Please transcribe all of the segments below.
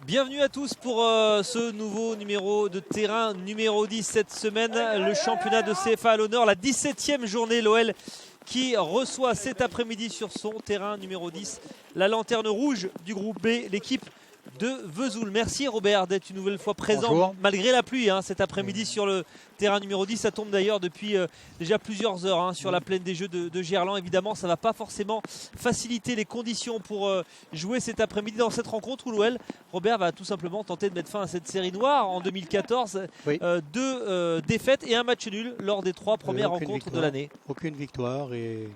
Bienvenue à tous pour ce nouveau numéro de terrain numéro 10 cette semaine. Le championnat de CFA à l'honneur, la 17e journée. L'OL qui reçoit cet après-midi sur son terrain numéro 10 la lanterne rouge du groupe B, l'équipe de Vesoul. Merci Robert d'être une nouvelle fois présent. Bonjour. Malgré la pluie cet après-midi sur le terrain numéro 10. Ça tombe d'ailleurs depuis déjà plusieurs heures sur la plaine des Jeux de Gerland. Évidemment, ça ne va pas forcément faciliter les conditions pour jouer cet après-midi dans cette rencontre où l'OL, Robert, va tout simplement tenter de mettre fin à cette série noire. En 2014, Oui. 2 défaites et un match nul lors des 3 premières rencontres de l'année. Aucune victoire et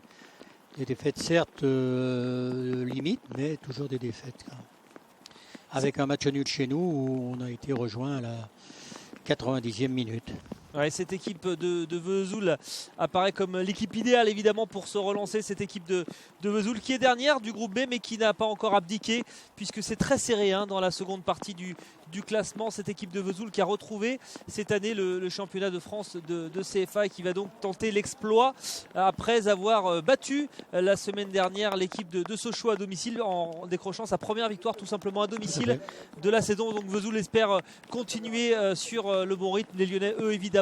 des défaites certes limites, mais toujours des défaites. Avec un match nul chez nous où on a été rejoint à la 90e minute. Ouais, cette équipe de Vesoul apparaît comme l'équipe idéale évidemment pour se relancer. Cette équipe de Vesoul qui est dernière du groupe B mais qui n'a pas encore abdiqué puisque c'est très serré dans la seconde partie du classement. Cette équipe de Vesoul qui a retrouvé cette année le championnat de France de CFA et qui va donc tenter l'exploit après avoir battu la semaine dernière l'équipe de Sochaux à domicile en décrochant sa première victoire tout simplement à domicile de la saison. Donc Vesoul espère continuer sur le bon rythme. Les Lyonnais eux évidemment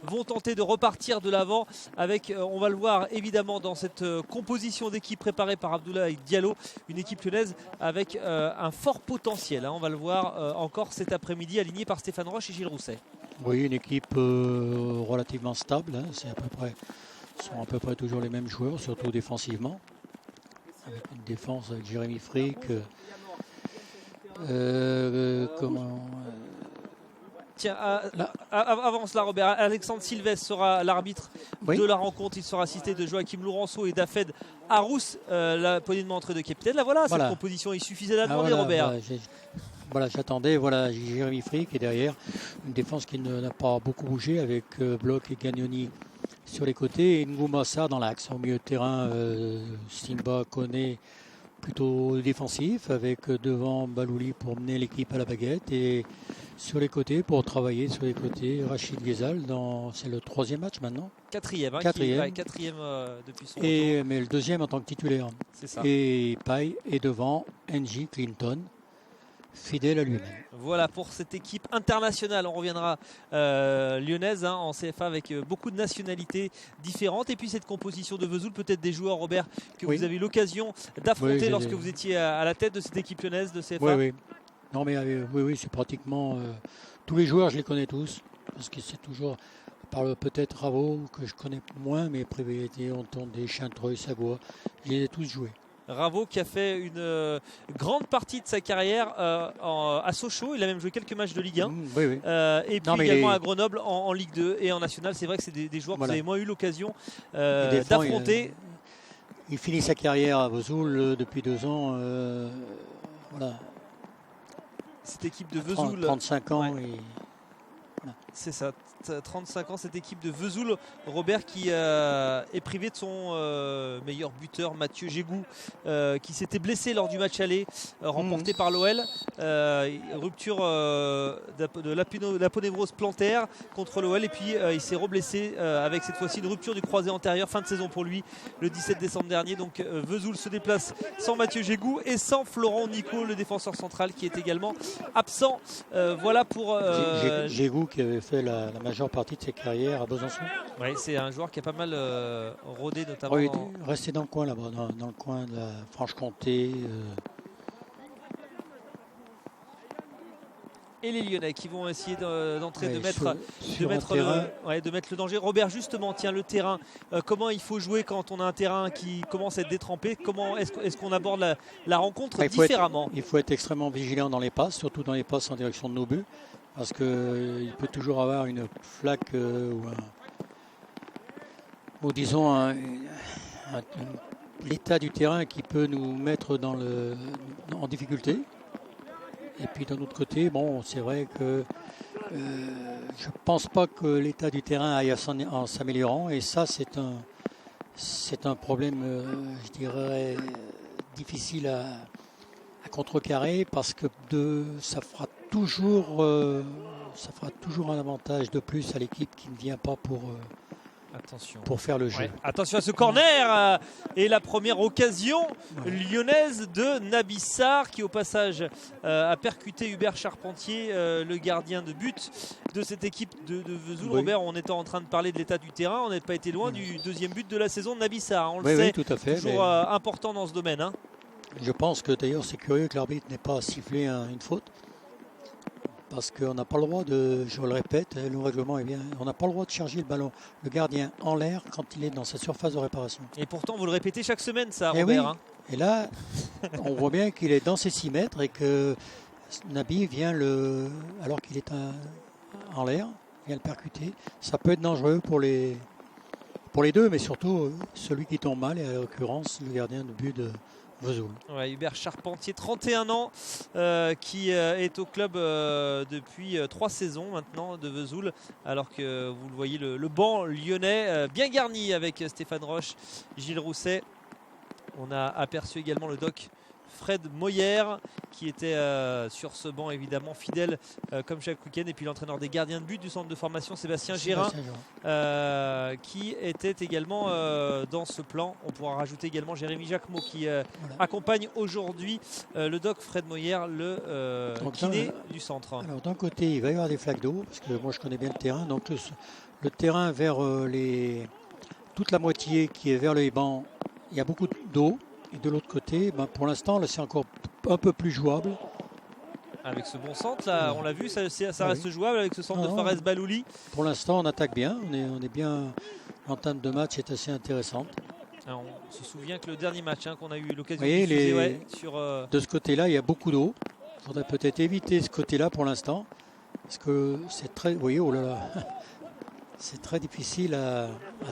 vont tenter de repartir de l'avant avec, on va le voir évidemment dans cette composition d'équipe préparée par Abdoulaye Diallo, une équipe lyonnaise avec un fort potentiel. On va le voir encore cet après-midi, aligné par Stéphane Roche et Gilles Rousset. Oui, une équipe relativement stable. C'est ce sont à peu près toujours les mêmes joueurs, surtout défensivement. Avec une défense avec Jérémy Frick. Tiens, avant cela, Robert, Alexandre Sylvestre sera l'arbitre de la rencontre. Il sera assisté de Joachim Laurenceau et d'Afed Harousse, la poignée de main entre deux capitaines. Voilà, cette proposition, il suffisait de la demander, Robert. J'attendais, Jérémy Frick et derrière une défense qui n'a pas beaucoup bougé avec Bloch et Gagnoni sur les côtés et Ngouma Sarr dans l'axe. Au milieu de terrain, Simba Koné plutôt défensif avec devant Balouli pour mener l'équipe à la baguette et sur les côtés pour travailler sur les côtés Rachid Ghezal c'est le 3e match maintenant. Quatrième depuis son retour. Mais le 2e en tant que titulaire. C'est ça. Et Paille est devant NJ Clinton, fidèle à lui-même. Voilà pour cette équipe internationale. On reviendra lyonnaise en CFA avec beaucoup de nationalités différentes. Et puis cette composition de Vesoul, peut-être des joueurs, Robert, que vous avez eu l'occasion d'affronter lorsque vous étiez à la tête de cette équipe lyonnaise de CFA. Oui. Non mais oui, c'est pratiquement tous les joueurs, je les connais tous. Parce que c'est toujours, par peut-être Ravo, que je connais moins, mais Prévété, Ontondé, Chantreuil, Sagua, je les ai tous joués. Ravo qui a fait une grande partie de sa carrière à Sochaux. Il a même joué quelques matchs de Ligue 1. Et puis également à Grenoble en Ligue 2 et en National. C'est vrai que c'est des joueurs que vous avez moins eu l'occasion d'affronter. Il finit sa carrière à Vesoul depuis 2 ans. Cette équipe de Vesoul. 35 ans. C'est ça. 35 ans, cette équipe de Vesoul, Robert qui est privé de son meilleur buteur Mathieu Gégou qui s'était blessé lors du match aller remporté par l'OL, rupture de l'aponévrose plantaire contre l'OL et puis il s'est reblessé avec cette fois-ci une rupture du croisé antérieur, fin de saison pour lui le 17 décembre dernier. Donc Vesoul se déplace sans Mathieu Gégou et sans Florent Nico, le défenseur central qui est également absent. Voilà pour Gégou qui avait fait la majeure partie de ses carrières à Besançon. Oui, c'est un joueur qui a pas mal rodé notamment. Oui, resté dans le coin là-bas, dans le coin de la Franche-Comté. Et les Lyonnais qui vont essayer d'entrer, de mettre le danger. Robert, justement, le terrain, comment il faut jouer quand on a un terrain qui commence à être détrempé? Comment est-ce qu'on aborde la rencontre différemment? Il faut être extrêmement vigilant dans les passes, surtout dans les passes en direction de nos buts. Parce qu'il peut toujours avoir une flaque ou disons l'état du terrain qui peut nous mettre en difficulté. Et puis d'un autre côté, c'est vrai que je ne pense pas que l'état du terrain aille en s'améliorant. Et ça, c'est un problème, je dirais, difficile à contrecarrer parce que ça fera toujours un avantage de plus à l'équipe qui ne vient pas pour Attention. pour faire le jeu. Ouais. Attention à ce corner et la première occasion lyonnaise de Nabissar qui au passage a percuté Hubert Charpentier, le gardien de but de cette équipe de Vesoul. Oui. Robert, on était en train de parler de l'état du terrain, on n'a pas été loin du deuxième but de la saison de Nabissar. On le sait, tout à fait, toujours important dans ce domaine. Hein. Je pense que d'ailleurs c'est curieux que l'arbitre n'ait pas sifflé une faute. Parce qu'on n'a pas le droit je le répète, le règlement est bien, on n'a pas le droit de charger le gardien en l'air quand il est dans sa surface de réparation. Et pourtant, vous le répétez chaque semaine, ça, Et Robert. oui. Hein. Et là, on voit bien qu'il est dans ses 6 mètres et que Nabi vient alors qu'il est en l'air, vient le percuter. Ça peut être dangereux pour les deux, mais surtout celui qui tombe mal, et à l'occurrence le gardien de but de Vesoul. Ouais, Hubert Charpentier, 31 ans, qui est au club depuis 3 saisons maintenant de Vesoul, alors que vous le voyez, le banc lyonnais bien garni avec Stéphane Roche, Gilles Rousset. On a aperçu également le doc Fred Moyer qui était sur ce banc évidemment fidèle comme chaque week-end, et puis l'entraîneur des gardiens de but du centre de formation Sébastien Gérin qui était également dans ce plan. On pourra rajouter également Jérémy Jacquemot qui accompagne aujourd'hui le doc Fred Moyer, le kiné du centre. Alors d'un côté il va y avoir des flaques d'eau parce que moi je connais bien le terrain, donc le terrain vers toute la moitié qui est vers les bancs, il y a beaucoup d'eau. Et de l'autre côté, pour l'instant, là, c'est encore un peu plus jouable. Avec ce bon centre, là, on l'a vu, ça reste jouable avec ce centre de Fares Balouli. Pour l'instant, on attaque bien. On est bien. L'entame de match est assez intéressante. Alors, on se souvient que le dernier match qu'on a eu l'occasion de diffuser sur... De ce côté-là, il y a beaucoup d'eau. Il faudrait peut-être éviter ce côté-là pour l'instant. Parce que c'est très... Vous voyez, oh là là. C'est très difficile à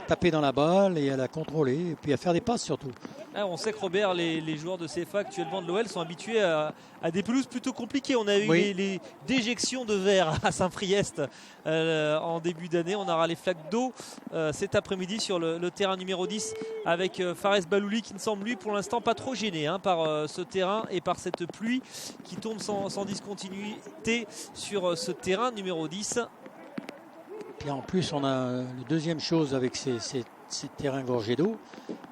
taper dans la balle et à la contrôler. Et puis à faire des passes surtout. Ah, on sait que Robert, les joueurs de CFA actuellement de l'OL sont habitués à des pelouses plutôt compliquées. On a eu les déjections de verre à Saint-Priest en début d'année. On aura les flaques d'eau cet après-midi sur le terrain numéro 10 avec Fares Balouli qui ne semble lui pour l'instant pas trop gêné par ce terrain et par cette pluie qui tombe sans discontinuité sur ce terrain numéro 10. Et en plus, on a la deuxième chose avec ces terrains gorgés d'eau,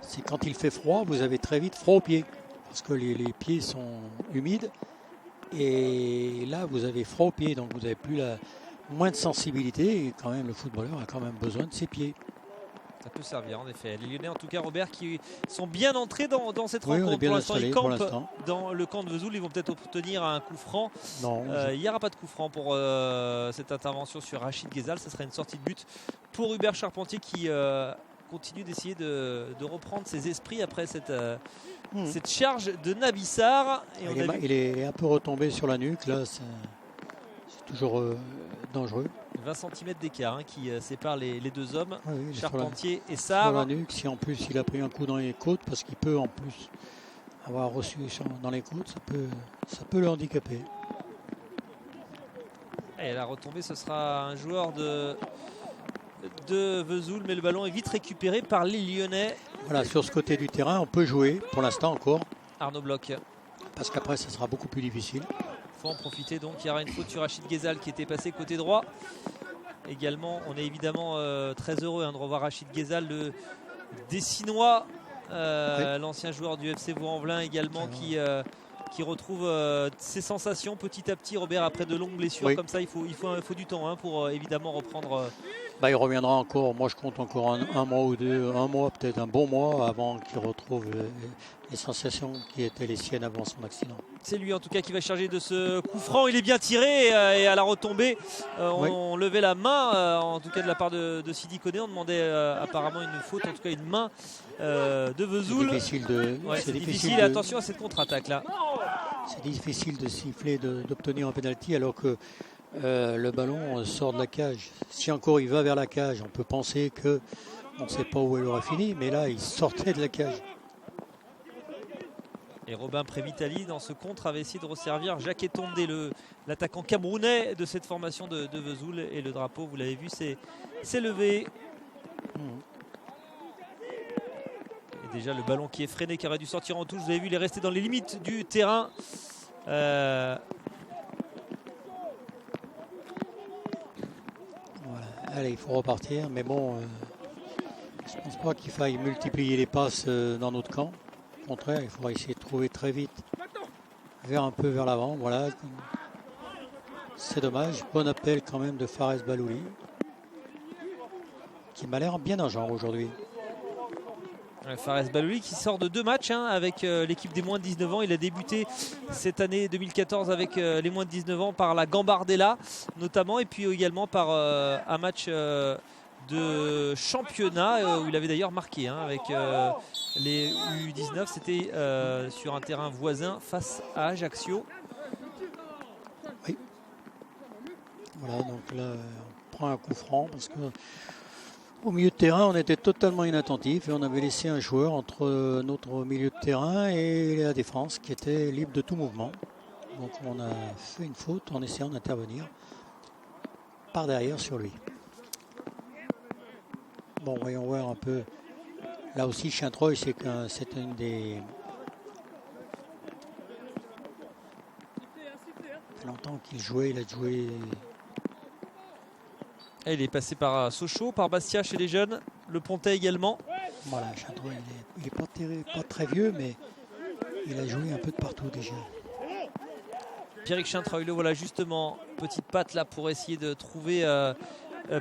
c'est quand il fait froid, vous avez très vite froid aux pieds. Parce que les pieds sont humides. Et là, vous avez froid aux pieds. Donc, vous avez moins de sensibilité. Et quand même, le footballeur a quand même besoin de ses pieds. Ça peut servir, en effet. Les Lyonnais, en tout cas, Robert, qui sont bien entrés dans cette rencontre. Pour l'instant, ils campent dans le camp de Vesoul. Ils vont peut-être obtenir un coup franc. Non. Il n'y aura pas de coup franc pour cette intervention sur Rachid Ghezal. Ça sera une sortie de but pour Hubert Charpentier qui continue d'essayer de reprendre ses esprits après cette charge de Nabissar. Et il est un peu retombé sur la nuque. Là, c'est toujours dangereux. 20 cm d'écart qui sépare les deux hommes, Charpentier et Sur Sarr. la nuque, si en plus il a pris un coup dans les côtes, parce qu'il peut en plus avoir reçu dans les côtes, ça peut le handicaper. Et la retombée, ce sera un joueur de Vesoul, mais le ballon est vite récupéré par les Lyonnais. Voilà, sur ce côté du terrain, on peut jouer pour l'instant encore. Arnaud Bloch. Parce qu'après, ça sera beaucoup plus difficile. Il faut en profiter, donc il y aura une faute sur Rachid Ghezal qui était passé côté droit. Également, on est évidemment très heureux de revoir Rachid Ghezal, le Dessinois, l'ancien joueur du FC Vaux-en-Velin également, qui retrouve ses sensations petit à petit, Robert, après de longues blessures comme ça. Il faut du temps pour évidemment reprendre. Il reviendra encore, moi je compte encore un mois ou deux, peut-être un bon mois avant qu'il retrouve les sensations qui étaient les siennes avant son accident. C'est lui en tout cas qui va charger de ce coup franc. Il est bien tiré et à la retombée, on levait la main, en tout cas de la part de Sidi Koné. On demandait apparemment une faute, en tout cas une main de Vesoul. C'est difficile. Attention à cette contre-attaque là. C'est difficile de siffler, d'obtenir un penalty alors que le ballon sort de la cage. Si encore il va vers la cage, on peut penser que on ne sait pas où elle aura fini, mais là il sortait de la cage. Et Robin Prévitali dans ce contre avait essayé de resservir Jacques Etondé, l'attaquant camerounais de cette formation de Vesoul, et le drapeau, vous l'avez vu, c'est levé. Et déjà le ballon qui est freiné, qui aurait dû sortir en touche, vous avez vu, il est resté dans les limites du terrain. Voilà. Allez, il faut repartir, mais bon, Je ne pense pas qu'il faille multiplier les passes dans notre camp. Au contraire, il faudra essayer de trouver très vite un peu vers l'avant. Voilà. C'est dommage. Bon appel quand même de Fares Balouli, qui m'a l'air bien en genre aujourd'hui. Fares Balouli qui sort de 2 matchs avec l'équipe des moins de 19 ans. Il a débuté cette année 2014 avec les moins de 19 ans par la Gambardella notamment, et puis également par un match de championnat où il avait d'ailleurs marqué avec les U19. C'était sur un terrain voisin face à Ajaccio. Oui. Voilà, donc là on prend un coup franc parce que au milieu de terrain, on était totalement inattentif et on avait laissé un joueur entre notre milieu de terrain et la défense qui était libre de tout mouvement. Donc on a fait une faute en essayant d'intervenir par derrière sur lui. Bon, voyons voir un peu. Là aussi, Chintroy, c'est une des... Ça fait longtemps qu'il jouait, il a joué... Et il est passé par Sochaux, par Bastia chez les jeunes, Le Pontet également. Voilà, Chintroy, il n'est pas très vieux, mais il a joué un peu de partout déjà. Pierrick Chintroy, le voilà justement, petite patte là pour essayer de trouver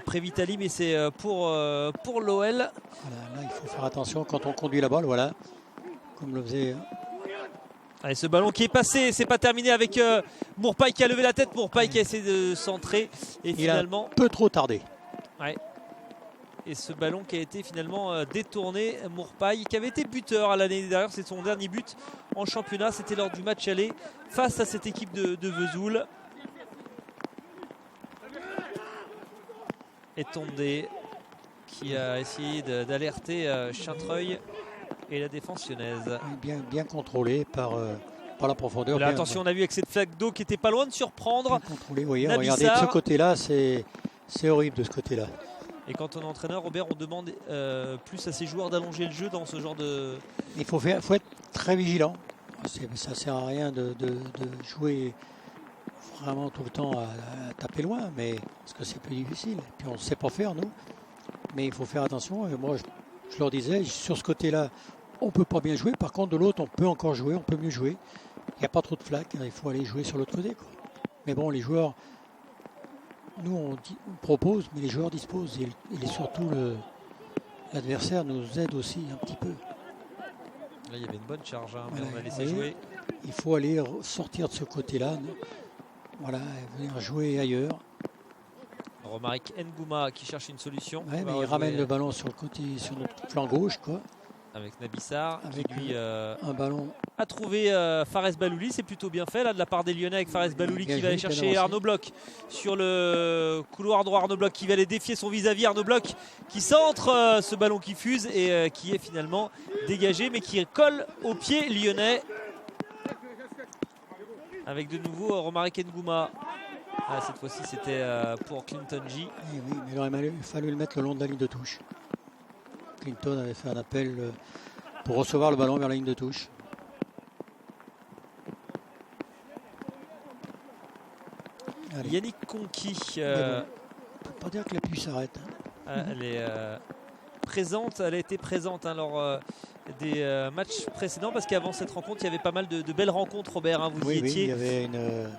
Prévitali, mais c'est pour l'OL. Voilà, là il faut faire attention quand on conduit la balle, voilà, comme le faisait... Allez, ce ballon qui est passé, c'est pas terminé avec Mourpaille qui a levé la tête, Mourpaille qui a essayé de centrer et finalement... Il a un peu trop tardé. Ouais. Et ce ballon qui a été finalement détourné, Mourpaille qui avait été buteur à l'année dernière, c'est son dernier but en championnat, c'était lors du match aller face à cette équipe de Vesoul. Et Tondé qui a essayé d'alerter Chintreuil et la défense lyonnaise. Bien contrôlé par la profondeur. Là, attention, on a vu avec cette flaque d'eau qui était pas loin de surprendre. Bien contrôlé, voyez, regardez de ce côté-là, c'est horrible de ce côté-là. Et quand on est entraîneur, Robert, on demande plus à ses joueurs d'allonger le jeu dans ce genre de... Il faut être très vigilant. Ça sert à rien de jouer vraiment tout le temps à taper loin, mais parce que c'est plus difficile. Puis on ne sait pas faire, nous. Mais il faut faire attention. Et moi, je leur disais, sur ce côté-là, on ne peut pas bien jouer. Par contre, de l'autre, on peut encore jouer, on peut mieux jouer. Il n'y a pas trop de flaques. Il faut aller jouer sur l'autre côté, quoi. Mais bon, les joueurs, nous, on propose, mais les joueurs disposent. Et surtout, l'adversaire nous aide aussi un petit peu. Là, il y avait une bonne charge, mais voilà, on a laissé jouer. Il faut aller sortir de ce côté-là. Voilà, venir jouer ailleurs. Romaric Ngouma qui cherche une solution. Ouais, mais il ramène le ballon sur le côté, sur notre flanc gauche, quoi. Avec Nabissar, avec qui lui un ballon a trouvé Fares Balouli. C'est plutôt bien fait là de la part des Lyonnais avec Fares Balouli qui va aller chercher Arnaud Bloch sur le couloir droit. Arnaud Bloch qui va aller défier son vis-à-vis. Arnaud Bloch qui centre ce ballon qui fuse et qui est finalement dégagé, mais qui colle au pied lyonnais. Avec de nouveau Romaric Ngouma. Cette fois-ci c'était pour Clinton G. Oui, mais il aurait fallu le mettre le long de la ligne de touche. Clinton avait fait un appel pour recevoir le ballon vers la ligne de touche. Allez. Yannick Conqui. Bon, on ne peut pas dire que la pluie s'arrête. Elle est présente, elle a été présente lors des matchs précédents, parce qu'avant cette rencontre, il y avait pas mal de belles rencontres, Robert. Vous y étiez. Oui, il y avait une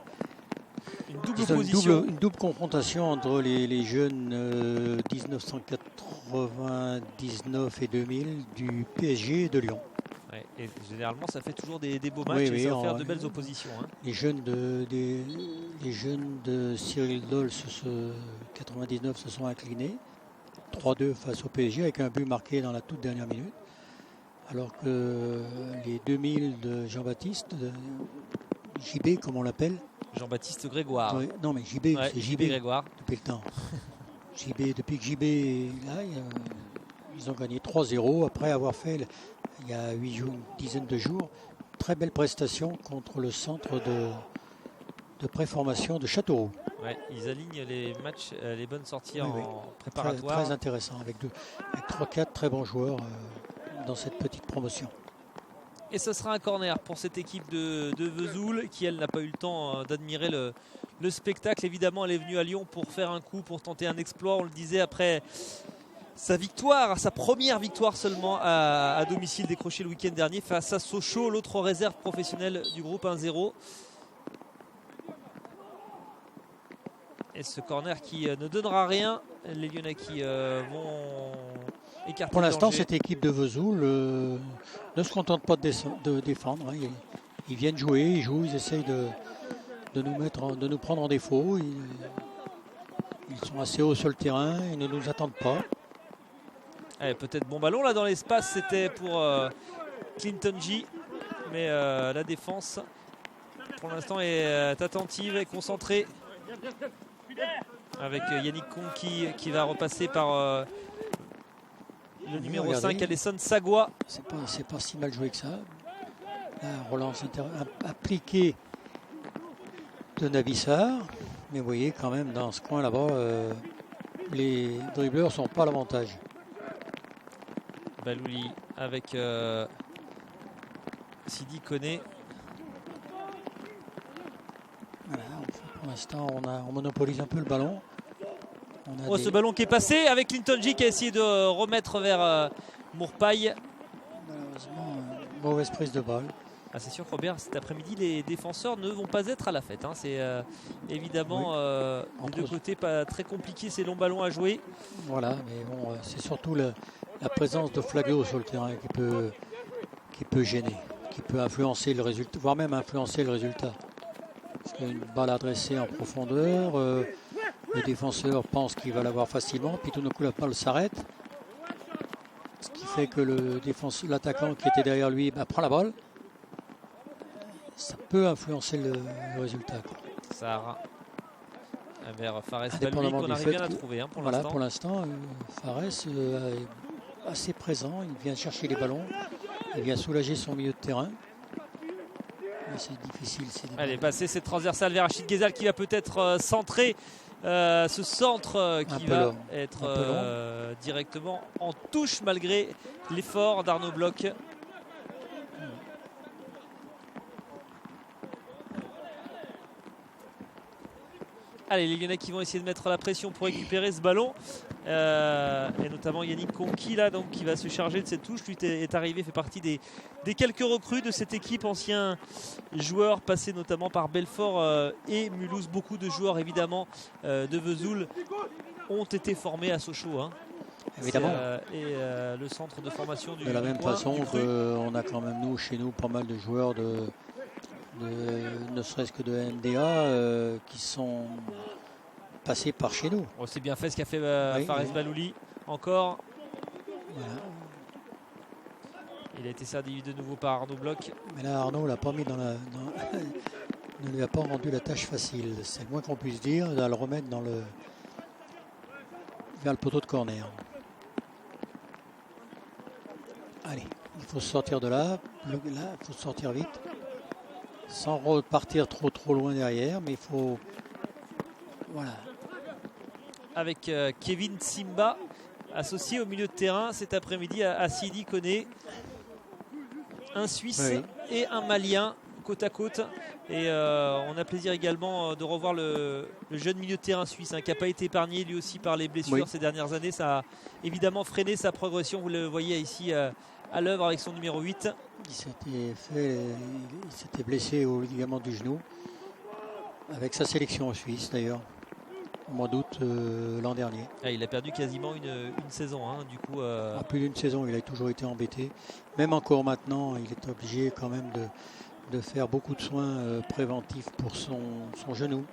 double opposition. Une double confrontation entre les jeunes 1999 et 2000 du PSG et de Lyon. Ouais, et généralement, ça fait toujours des beaux matchs et ça va faire de belles oppositions. Les jeunes de Cyril Doll, 99, se sont inclinés 3-2 face au PSG avec un but marqué dans la toute dernière minute. Alors que les 2000 de Jean-Baptiste, JB comme on l'appelle. Jean-Baptiste Grégoire. Ouais, non mais JB, ouais, c'est JB Grégoire. Depuis le temps. Depuis que JB est là, ils ont gagné 3-0 après avoir fait il y a 8 jours, une dizaine de jours, très belle prestation contre le centre de préformation de Châteauroux. Ouais, ils alignent les matchs, les bonnes sorties en préparatoire. Très intéressant, avec 3-4 très bons joueurs dans cette petite promotion. Et ce sera un corner pour cette équipe de Vesoul qui, elle, n'a pas eu le temps d'admirer le spectacle. Évidemment, elle est venue à Lyon pour faire un coup, pour tenter un exploit. On le disait, après sa victoire, sa première victoire seulement à domicile décrochée le week-end dernier face à Sochaux, l'autre réserve professionnelle du groupe 1-0. Et ce corner qui ne donnera rien, les Lyonnais qui vont écarter. Pour l'instant, cette équipe de Vesoul ne se contente pas de défendre. Hein. Ils viennent jouer, ils jouent, ils essayent de nous prendre en défaut. Ils sont assez hauts sur le terrain, ils ne nous attendent pas. Peut-être bon ballon là dans l'espace, c'était pour Clinton G. Mais la défense pour l'instant est attentive et concentrée. Avec Yannick Conqui qui va repasser par le numéro 5, Alessandro Sagua. C'est pas si mal joué que ça. La relance appliquée de Nabissar. Mais vous voyez quand même dans ce coin là-bas, les dribbleurs ne sont pas à l'avantage. Balouli avec Sidi Koné. Voilà, pour l'instant, on monopolise un peu le ballon. Ce ballon qui est passé avec Clinton G qui a essayé de remettre vers Mourpaille. Malheureusement, mauvaise prise de balle. C'est sûr, Robert, cet après-midi, les défenseurs ne vont pas être à la fête. Hein. C'est évidemment des deux côtés pas très compliqué ces longs ballons à jouer. Voilà, mais bon, c'est surtout la présence de Flago sur le terrain qui peut gêner, qui peut influencer le résultat, voire même influencer le résultat. Parce qu'une balle adressée en profondeur, le défenseur pense qu'il va l'avoir facilement, puis tout d'un coup la balle s'arrête. Ce qui fait que l'attaquant qui était derrière lui prend la balle. Ça peut influencer le résultat. Ça vers Fares Balouli qu'on arrive bien à trouver pour l'instant. Pour l'instant, Fares est assez présent. Il vient chercher les ballons. Il vient soulager son milieu de terrain. Mais c'est difficile. Allez, passer cette transversale vers Rachid Ghezal qui va peut-être centrer ce centre qui va être directement en touche malgré l'effort d'Arnaud Bloch. Allez, les Lyonnais qui vont essayer de mettre la pression pour récupérer ce ballon. Et notamment Yannick Conqui là, donc, qui va se charger de cette touche. Lui est arrivé, fait partie des quelques recrues de cette équipe. Anciens joueurs passés notamment par Belfort et Mulhouse. Beaucoup de joueurs évidemment de Vesoul ont été formés à Sochaux. Hein. Évidemment. Et le centre de formation du de la même coin, façon qu'on a quand même chez nous pas mal de joueurs ne serait-ce que de NDA qui sont passés par chez nous. C'est bien fait ce qu'a fait Fares Balouli encore. Voilà. Il a été servi de nouveau par Arnaud Bloch. Mais là Arnaud l'a pas mis ne lui a pas rendu la tâche facile. C'est le moins qu'on puisse dire, de le remettre vers le poteau de corner. Allez, il faut sortir de là. Là, il faut sortir vite. Sans repartir trop loin derrière, mais il faut... Voilà. Avec Kevin Simba, associé au milieu de terrain cet après-midi à Sidi Koné. Un Suisse et un Malien côte à côte. Et on a plaisir également de revoir le jeune milieu de terrain suisse qui n'a pas été épargné lui aussi par les blessures ces dernières années. Ça a évidemment freiné sa progression. Vous le voyez ici à l'œuvre avec son numéro 8. Il s'était blessé au ligament du genou avec sa sélection en Suisse d'ailleurs au mois d'août l'an dernier. Il a perdu quasiment une saison du coup. Plus d'une saison, il a toujours été embêté. Même encore maintenant, il est obligé quand même de faire beaucoup de soins préventifs pour son genou.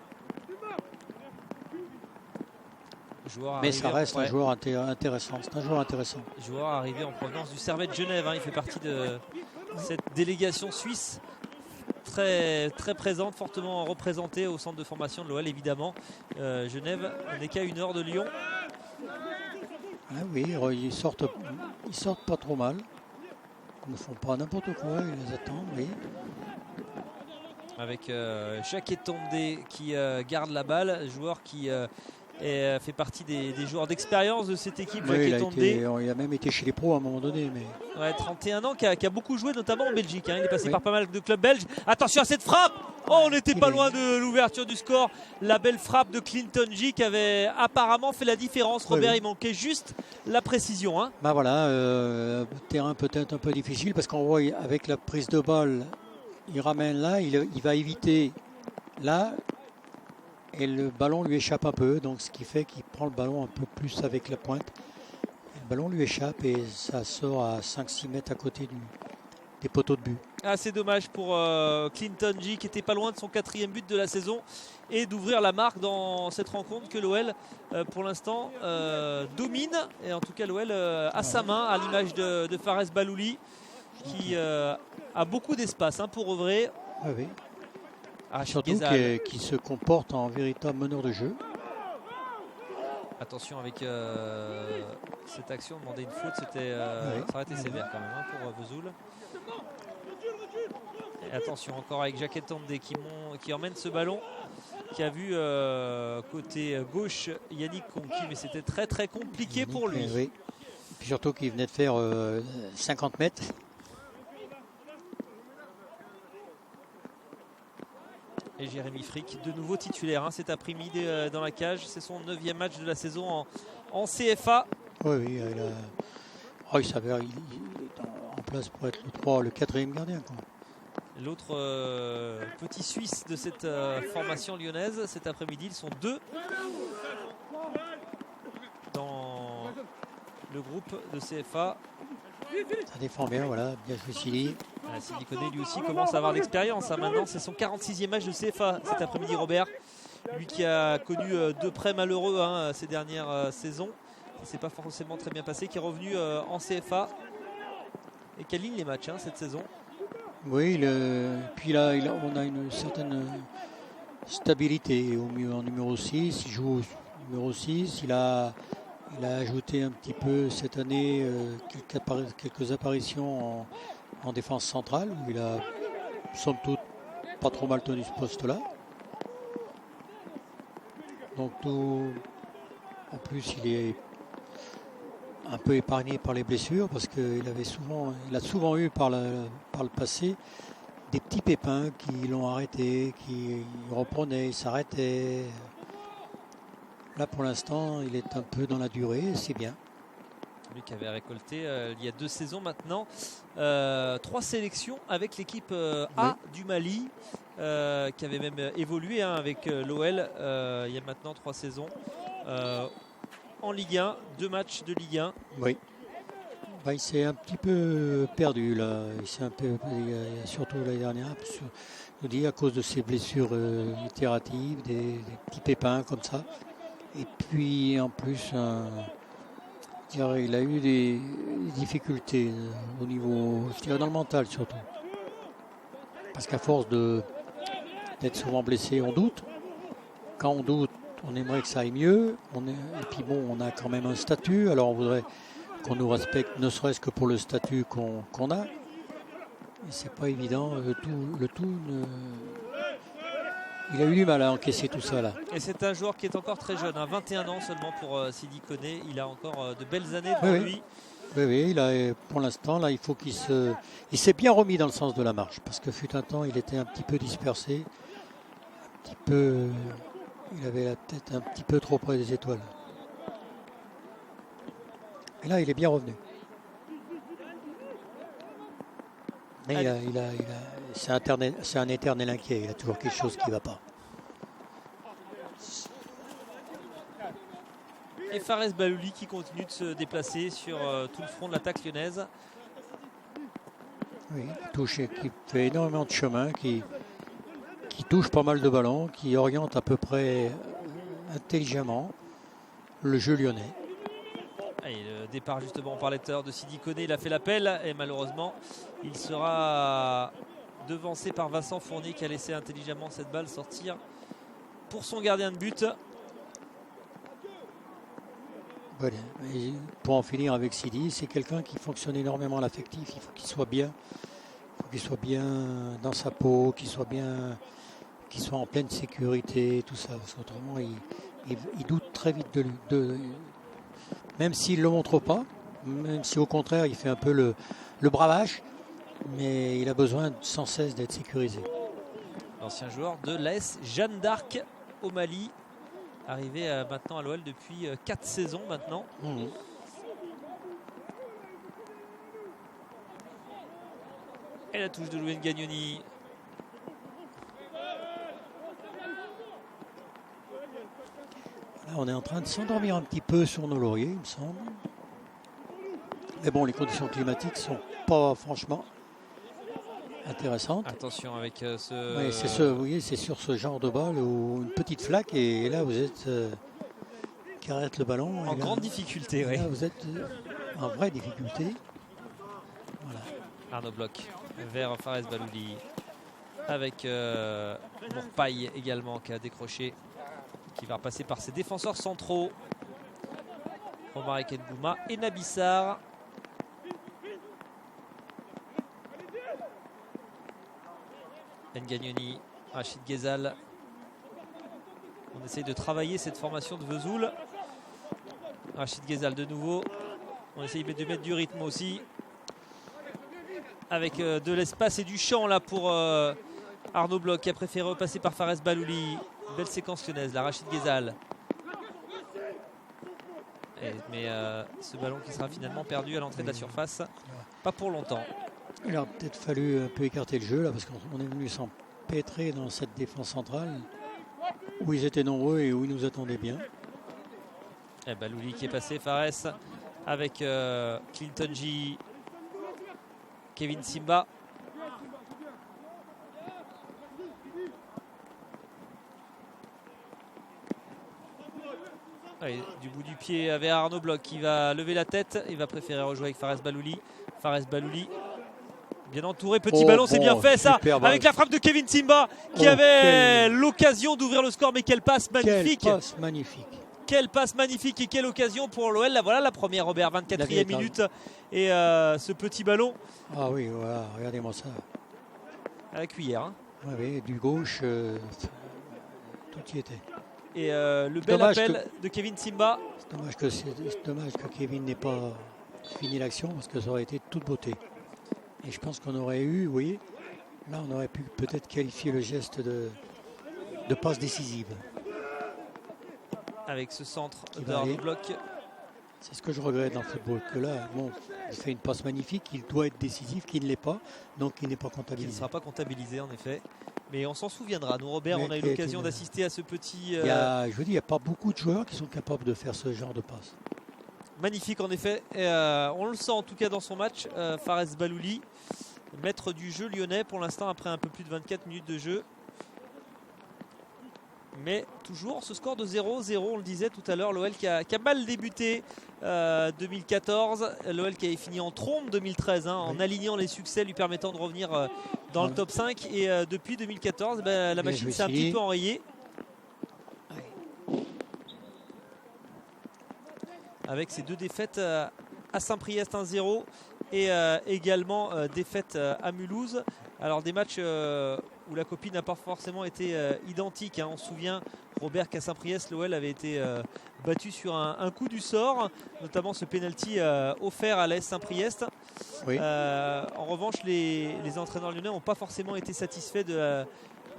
Mais ça reste un joueur intéressant. C'est un joueur intéressant. Joueur arrivé en provenance du Servette Genève. Il fait partie de cette délégation suisse très, très présente, fortement représentée au centre de formation de l'OL évidemment. Genève n'est qu'à 1 heure de Lyon. Ah oui, ils sortent pas trop mal. Ils ne font pas n'importe quoi, ils les attendent, oui. Avec Jacques Etondé qui garde la balle, joueur qui fait partie des joueurs d'expérience de cette équipe. Oui, il a même été chez les pros à un moment donné. Mais... 31 ans, qui a beaucoup joué notamment en Belgique. Il est passé par pas mal de clubs belges. Attention à cette frappe. Oh, on n'était pas loin de l'ouverture du score. La belle frappe de Clinton G qui avait apparemment fait la différence. Robert, il manquait juste la précision. Hein. Bah voilà, terrain peut-être un peu difficile parce qu'on voit avec la prise de balle, il ramène là, il va éviter là et le ballon lui échappe un peu. Donc ce qui fait qu'il prend le ballon un peu plus avec la pointe. Le ballon lui échappe et ça sort à 5-6 mètres à côté des poteaux de but. Ah, c'est dommage pour Clinton G qui était pas loin de son 4e but de la saison et d'ouvrir la marque dans cette rencontre que l'OL pour l'instant domine. Et en tout cas l'OL a sa main à l'image de Fares Balouli qui a beaucoup d'espace pour œuvrer. Ah oui. Surtout qui se comporte en véritable meneur de jeu. Attention avec cette action, demander une faute, c'était ça aurait été sévère quand même pour Vesoul. Et attention encore avec Jacques Tondé qui emmène ce ballon, qui a vu côté gauche Yannick Conqui, mais c'était très très compliqué pour lui. Oui. Et puis surtout qu'il venait de faire 50 mètres. Et Jérémy Frick, de nouveau titulaire cet après-midi dans la cage. C'est son 9e match de la saison en CFA. Oui, il s'avère il est en place pour être le 4e gardien. L'autre petit Suisse de cette formation lyonnaise, cet après-midi, ils sont 2 dans le groupe de CFA. Ça défend bien, voilà, bien joué Sidi. Sidi Koné lui aussi commence à avoir l'expérience. Maintenant, c'est son 46e match de CFA cet après-midi, Robert. Lui qui a connu 2 prêts malheureux ces dernières saisons. Ça ne s'est pas forcément très bien passé, qui est revenu en CFA et qui aligne les matchs cette saison. Oui, puis là, on a une certaine stabilité en numéro 6. Il joue au numéro 6. Il a ajouté un petit peu cette année quelques apparitions en défense centrale. Il a, somme toute, pas trop mal tenu ce poste-là. Donc en plus, il est un peu épargné par les blessures parce qu'il a souvent eu par le passé des petits pépins qui l'ont arrêté, qui reprenaient, s'arrêtaient. Là pour l'instant il est un peu dans la durée, c'est bien. Lui qui avait récolté il y a 2 saisons maintenant 3 sélections avec l'équipe A du Mali, qui avait même évolué avec l'OL il y a maintenant 3 saisons. En Ligue 1, 2 matchs de Ligue 1. Oui. Il s'est un petit peu perdu là. Surtout l'année dernière, je vous dis, à cause de ses blessures itératives, des petits pépins comme ça. Et puis en plus, il a eu des difficultés au niveau, je dirais dans le mental surtout. Parce qu'à force d'être souvent blessé, on doute. Quand on doute, on aimerait que ça aille mieux. Et puis bon, on a quand même un statut. Alors on voudrait qu'on nous respecte, ne serait-ce que pour le statut qu'on a. Et c'est pas évident. Il a eu du mal à encaisser tout ça là. Et c'est un joueur qui est encore très jeune, 21 ans seulement pour Sidi Koné. Il a encore de belles années devant lui. Oui, pour l'instant, là, il faut il s'est bien remis dans le sens de la marche. Parce que fut un temps, il était un petit peu dispersé. Il avait la tête un petit peu trop près des étoiles. Et là, il est bien revenu. Mais c'est un éternel inquiet. Il a toujours quelque chose qui ne va pas. Et Fares Balouli qui continue de se déplacer sur tout le front de l'attaque lyonnaise. Oui, qui fait énormément de chemin, qui touche pas mal de ballons, qui oriente à peu près intelligemment le jeu lyonnais. Et le départ, justement, on parlait tout à l'heure de Sidi Koné, il a fait l'appel et malheureusement il sera devancé par Vincent Fournier qui a laissé intelligemment cette balle sortir pour son gardien de but. Voilà. Et pour en finir avec Sidi, c'est quelqu'un qui fonctionne énormément à l'affectif. Il faut qu'il soit bien. Il faut qu'il soit bien dans sa peau, qu'il soit en pleine sécurité, tout ça. Parce qu'autrement, il doute très vite de lui. Même s'il ne le montre pas, même si au contraire il fait un peu le bravage, mais il a besoin sans cesse d'être sécurisé. l'ancien joueur de l'AS Jeanne d'Arc au Mali, arrivé maintenant à l'OL depuis 4 saisons maintenant. Et la touche de Louis Gagnoni. Là, on est en train de s'endormir un petit peu sur nos lauriers, il me semble. Mais bon, les conditions climatiques sont pas franchement intéressantes. Attention avec ce... Oui, vous voyez, c'est sur ce genre de balle où une petite flaque et là vous êtes qui arrête le ballon. En grande difficulté, oui. Là vous êtes en vraie difficulté. Voilà. Arnaud Bloch vers Fares Balouli avec Mourpaille également qui a décroché, qui va repasser par ses défenseurs centraux. Romaric Ngouma et Nabissar. Ngagnoni, Rachid Ghezal. On essaye de travailler cette formation de Vesoul. Rachid Ghezal de nouveau. On essaye de mettre du rythme aussi. Avec de l'espace et du champ là pour Arnaud Bloch qui a préféré repasser par Fares Balouli. Belle séquence lyonnaise là, Rachid Ghezal. Mais ce ballon qui sera finalement perdu à l'entrée de la surface. Pas pour longtemps. Il a peut-être fallu un peu écarter le jeu là parce qu'on est venu s'empêtrer dans cette défense centrale où ils étaient nombreux et où ils nous attendaient bien. Et Balouli qui est passé, Fares avec Clinton J, Kevin Simba. Allez, du bout du pied vers Arnaud Bloch qui va lever la tête. Il va préférer rejouer avec Fares Balouli. Fares Balouli bien entouré, petit ballon, c'est bien fait ça, avec la frappe de Kevin Simba qui avait l'occasion d'ouvrir le score, mais quelle passe magnifique. Quelle passe magnifique. Quelle passe magnifique et quelle occasion pour l'OL. Voilà la première, Robert, 24e minute. Et ce petit ballon. Ah oui, voilà, regardez-moi ça. À la cuillère. Hein. Oui, du gauche, tout y était. Et le bel appel de Kevin Simba. C'est dommage que Kevin n'ait pas fini l'action parce que ça aurait été toute beauté. Et je pense qu'on aurait eu, vous voyez, là on aurait pu peut-être qualifier le geste de passe décisive. Avec ce centre d'Arnaud Bloch. C'est ce que je regrette dans le football, que là, bon, il fait une passe magnifique, il doit être décisif, qu'il ne l'est pas, donc il n'est pas comptabilisé. Il ne sera pas comptabilisé en effet. Mais on s'en souviendra. Nous, Robert, on a eu l'occasion d'assister à ce petit... je vous dis, il n'y a pas beaucoup de joueurs qui sont capables de faire ce genre de passe. Magnifique en effet. On le sent en tout cas dans son match. Fares Balouli, maître du jeu lyonnais pour l'instant après un peu plus de 24 minutes de jeu. Mais toujours ce score de 0-0, on le disait tout à l'heure, l'OL qui a mal débuté 2014, l'OL qui avait fini en trombe 2013 en alignant les succès lui permettant de revenir dans le top 5 et depuis 2014 la machine s'est un petit peu enrayée. Avec ces deux défaites à Saint-Priest 1-0 et également défaite à Mulhouse. Alors des matchs où la copie n'a pas forcément été identique. On se souvient, Robert, qu'à Saint-Priest, l'OL avait été battu sur un coup du sort, notamment ce penalty offert à l'AS Saint-Priest. Oui. En revanche, les entraîneurs lyonnais n'ont pas forcément été satisfaits de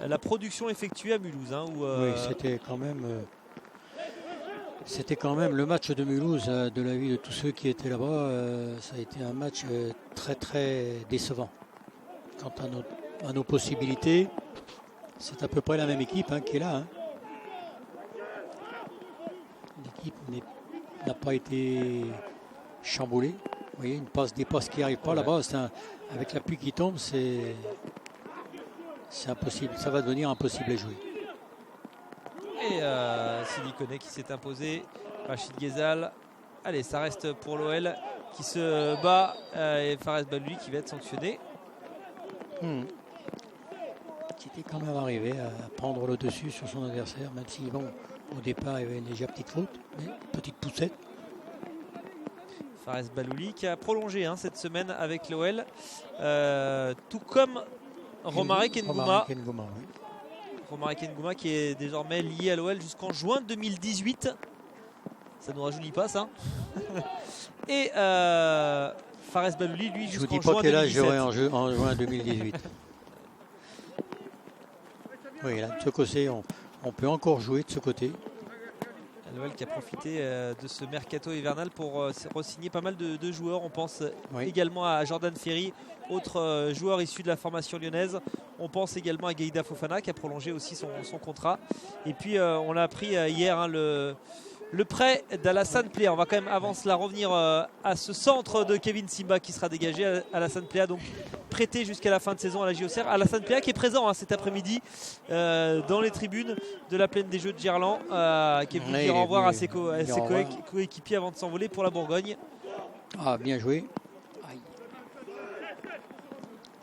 la production effectuée à Mulhouse. Oui, c'était quand même le match de Mulhouse, de l'avis de tous ceux qui étaient là-bas. Ça a été un match très très décevant. Quant à nos possibilités, c'est à peu près la même équipe qui est là. L'équipe n'a pas été chamboulée. Vous voyez, des passes qui n'arrivent pas là-bas. Avec la pluie qui tombe, c'est impossible. Ça va devenir impossible à jouer. Et Sidi Koné qui s'est imposé. Rachid Ghezal. Allez, ça reste pour l'OL qui se bat. Et Fares Balouli qui va être sanctionné. Qui était quand même arrivé à prendre le dessus sur son adversaire, même si bon, au départ il y avait une légère petite faute, mais petite poussette. Fares Balouli qui a prolongé cette semaine avec l'OL, tout comme Romaric Ngouma. Romaric Ngouma qui est désormais lié à l'OL jusqu'en juin 2018. Ça ne nous rajeunit pas ça. Et Fares Balouli, lui, jusqu'en juin 2017. Je vous dis pas quel âge j'aurai en juin 2018. Oui, là, de ce côté, on peut encore jouer de ce côté. L'OL qui a profité de ce mercato hivernal pour re-signer pas mal de joueurs. On pense également à Jordan Ferry, autre joueur issu de la formation lyonnaise. On pense également à Gueïda Fofana qui a prolongé aussi son contrat. Et puis on l'a appris hier, hein, le prêt d'Alassane Plea. On va quand même avant cela revenir à ce centre de Kevin Simba qui sera dégagé. Alassane Plea donc prêté jusqu'à la fin de saison à la JOCR. Alassane Plea qui est présent, hein, cet après-midi dans les tribunes de la plaine des Jeux de Gerland, qui est venu dire au revoir à ses coéquipiers avant de s'envoler pour la Bourgogne. Ah, bien joué.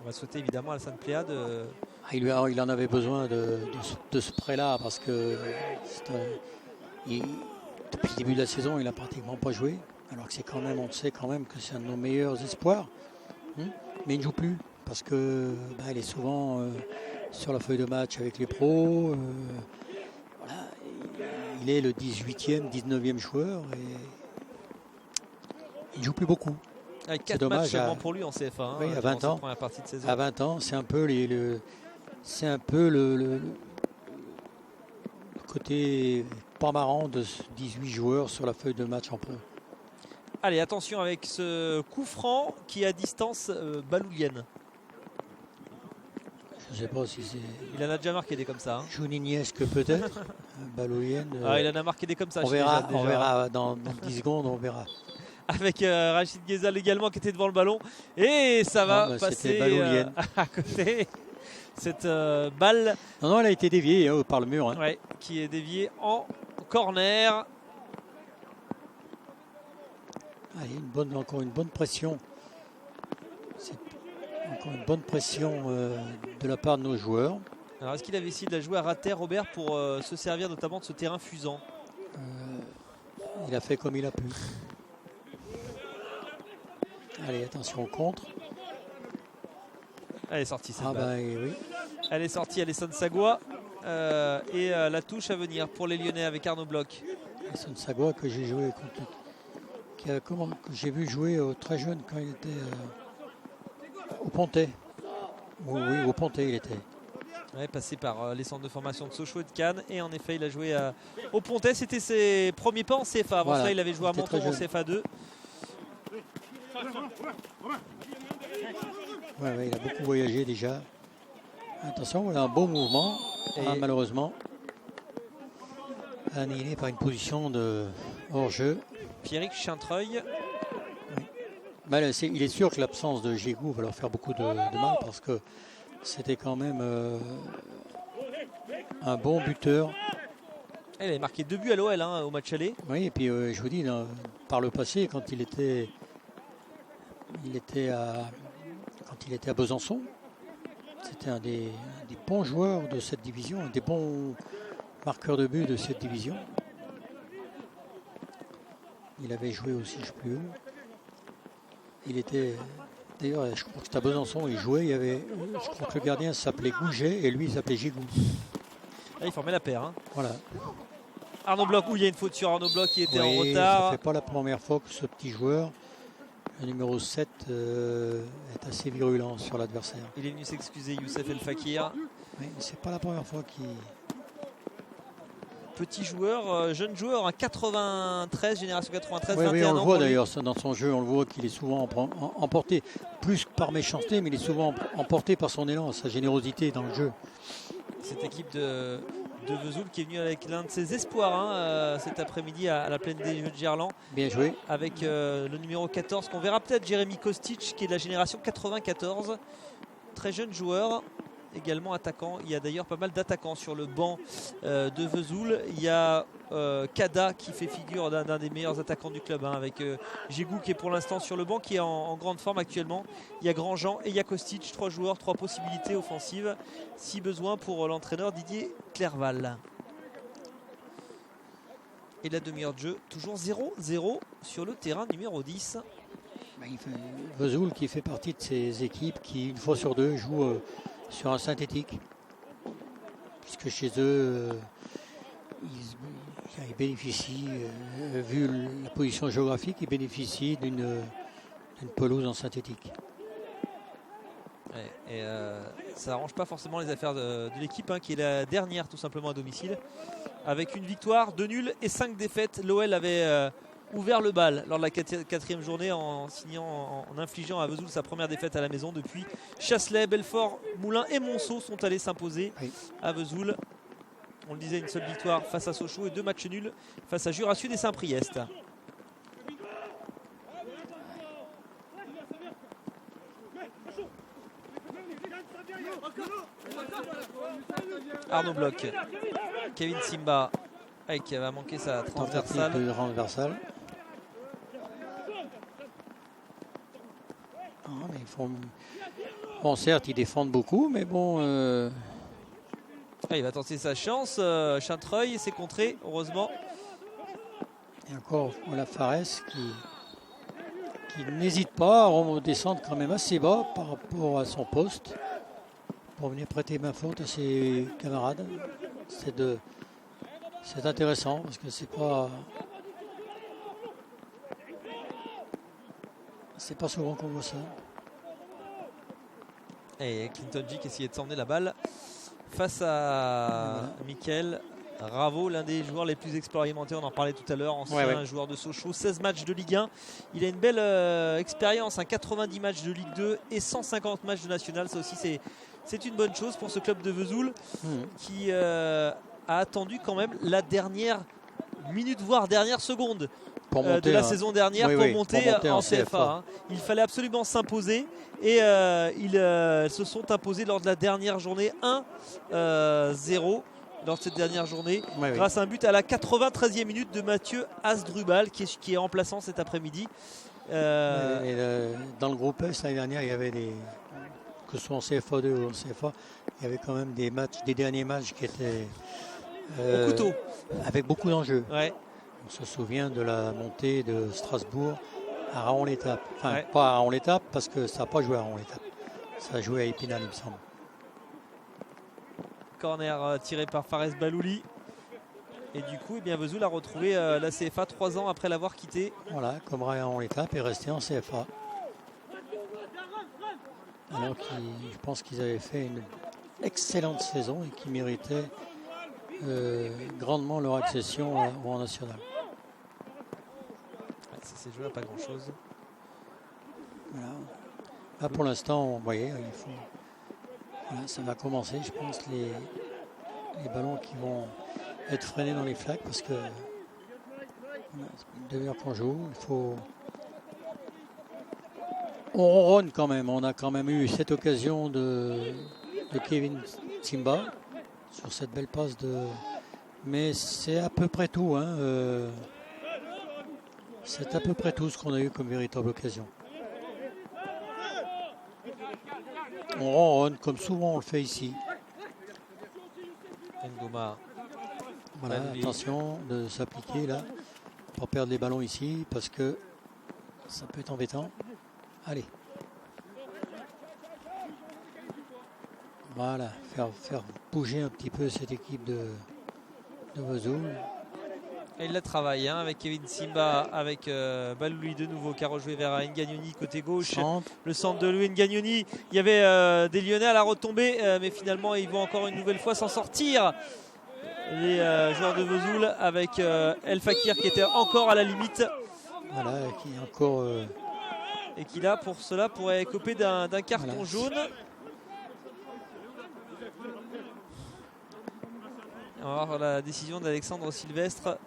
On va souhaiter évidemment à Alassane Plea de... Il en avait besoin de ce prêt-là parce que depuis le début de la saison, il n'a pratiquement pas joué. Alors que on sait quand même que c'est un de nos meilleurs espoirs. Mais il ne joue plus parce que il est souvent sur la feuille de match avec les pros. Voilà, il est le 18e, 19e joueur et il ne joue plus beaucoup. Avec 4 matchs seulement pour lui en CFA. Hein, oui, à 20 ans. Partie de saison. À 20 ans, c'est un peu le côté pas marrant de 18 joueurs sur la feuille de match en pro. Allez, attention avec ce coup franc qui est à distance baloulienne. Je ne sais pas si c'est... Il en a déjà marqué des comme ça. Hein. Jouniniesque peut-être. Baloulienne. Il en a marqué des comme ça. On verra dans 10 secondes, on verra. Avec Rachid Ghezal également qui était devant le ballon. Et ça va passer à côté. Cette balle. Non, elle a été déviée par le mur. Hein. Ouais, qui est déviée en corner. Allez, encore une bonne pression. C'est encore une bonne pression de la part de nos joueurs. Alors, est-ce qu'il avait essayé de la jouer à rater, Robert, pour se servir notamment de ce terrain fusant? Il a fait comme il a pu. Allez, attention au contre. Elle est sortie cette balle. Oui. Elle est sortie, Alessandro Sagua. Et la touche à venir pour les Lyonnais avec Arnaud Bloch. Alessandro Sagua que j'ai joué contre... que j'ai vu jouer très jeune quand il était au Pontet. Oui, au Pontet il était. Ouais, passé par les centres de formation de Sochaux et de Cannes. Et en effet, il a joué au Pontet. C'était ses premiers pas en CFA. Avant ça, il avait joué à Menton en CFA 2. Ouais, il a beaucoup voyagé déjà. Attention, voilà un beau mouvement. Malheureusement, annihilé par une position de hors-jeu. Pierrick Chintreuil. Oui. Il est sûr que l'absence de Gégou va leur faire beaucoup de mal parce que c'était quand même un bon buteur. Il avait marqué 2 buts à l'OL au match aller. Oui, et puis je vous dis, par le passé, quand il était à Besançon, c'était un des bons joueurs de cette division, un des bons marqueurs de but de cette division. Il avait joué aussi, je ne sais plus où. Il était, d'ailleurs, je crois que c'était à Besançon, il jouait, je crois que le gardien s'appelait Gouget et lui il s'appelait Gigou. Là, il formait la paire. Hein. Voilà. Arnaud Bloch, il y a une faute sur Arnaud Bloch qui était en retard. Ça ne fait pas la première fois que ce petit joueur, le numéro 7, est assez virulent sur l'adversaire. Il est venu s'excuser, Youssef El Fakir. Oui, c'est pas la première fois qu'il... Petit joueur, jeune joueur, 93, génération 93, 21 ans. Oui, on le voit d'ailleurs dans son jeu, on le voit qu'il est souvent emporté, plus par méchanceté, mais il est souvent emporté par son élan, sa générosité dans le jeu. Cette équipe de Vesoul qui est venue avec l'un de ses espoirs cet après-midi à la plaine des Jeux de Gerland. Bien joué. Avec le numéro 14 qu'on verra peut-être, Jérémy Kostic, qui est de la génération 94. Très jeune joueur. Également attaquant, il y a d'ailleurs pas mal d'attaquants sur le banc de Vesoul. Il y a Kada qui fait figure d'un des meilleurs attaquants du club, avec Gégou qui est pour l'instant sur le banc, qui est en grande forme actuellement. Il y a Grandjean et il y a Kostic, 3 joueurs, 3 possibilités offensives si besoin pour l'entraîneur Didier Clerval. Et la demi-heure de jeu, toujours 0-0 sur le terrain numéro 10. Vesoul qui fait partie de ces équipes qui, une fois sur deux, jouent sur un synthétique, puisque chez eux ils bénéficient, vu la position géographique, ils bénéficient d'une pelouse en synthétique. Ouais, et Ça n'arrange pas forcément les affaires de l'équipe qui est la dernière tout simplement à domicile. Avec une victoire, 2 nuls et 5 défaites. L'OL avait ouvert le bal lors de la quatrième journée en infligeant à Vesoul sa première défaite à la maison. Depuis, Chasselet, Belfort, Moulins et Monceau sont allés s'imposer à Vesoul. On le disait, une seule victoire face à Sochaux et 2 matchs nuls face à Jura Sud et Saint-Priest. Arnaud Bloch, Kevin Simba qui va manquer sa transversale. Mais ils font... Bon, certes, ils défendent beaucoup, mais bon... il va tenter sa chance. Chantreuil, c'est contré, heureusement. Et encore, voilà Fares qui n'hésite pas à redescendre quand même assez bas par rapport à son poste pour venir prêter main forte à ses camarades. C'est intéressant parce que c'est pas souvent qu'on voit ça. Et Clinton G qui essayait de s'emmener la balle face à Mickaël Ravo, l'un des joueurs les plus expérimentés, on en parlait tout à l'heure, ancien joueur de Sochaux, 16 matchs de Ligue 1. Il a une belle expérience, 90 matchs de Ligue 2 et 150 matchs de National. Ça aussi c'est une bonne chose pour ce club de Vesoul qui a attendu quand même la dernière minute, voire dernière seconde de la saison dernière pour monter en CFA. Il fallait absolument s'imposer et ils se sont imposés lors de la dernière journée 1-0 dans cette dernière journée grâce à un but à la 93e minute de Mathieu Asdrubal qui est remplaçant cet après-midi. Dans le groupe S l'année dernière, il y avait que ce soit en CFA2 ou en CFA, il y avait quand même des derniers matchs qui étaient au couteau avec beaucoup d'enjeux. On se souvient de la montée de Strasbourg à Raon-l'Étape. Enfin, pas à Raon-l'Étape parce que ça n'a pas joué à Raon-l'Étape. Ça a joué à Épinal, il me semble. Corner tiré par Fares Balouli. Et du coup, Vesoul a retrouvé la CFA 3 ans après l'avoir quitté. Voilà, comme Raon-l'Étape est resté en CFA. Alors je pense qu'ils avaient fait une excellente saison et qui méritaient grandement leur accession au rang national. Ça s'est joué à pas grand chose. Voilà. Là pour l'instant, vous voyez, ça va commencer, je pense, les ballons qui vont être freinés dans les flaques parce que c'est une demi-heure qu'on joue, on ronronne quand même. On a quand même eu cette occasion de Kevin Simba sur cette belle passe mais c'est à peu près tout. C'est à peu près tout ce qu'on a eu comme véritable occasion. On ronronne comme souvent on le fait ici. Ngoma. Voilà, attention de s'appliquer là, pour perdre les ballons ici parce que ça peut être embêtant. Allez. Voilà, faire bouger un petit peu cette équipe de Vesoul. Et il la travaille avec Kevin Simba, avec Balouli de nouveau qui a rejoué vers Ngagnoni côté gauche. Le centre de Louis Ngagnoni. Il y avait des Lyonnais à la retombée, mais finalement ils vont encore une nouvelle fois s'en sortir. Les joueurs de Vesoul avec El Fakir qui était encore à la limite. Voilà, qui est encore... Et qui là pour cela pourrait écoper d'un carton jaune. On va voir la décision d'Alexandre Sylvestre.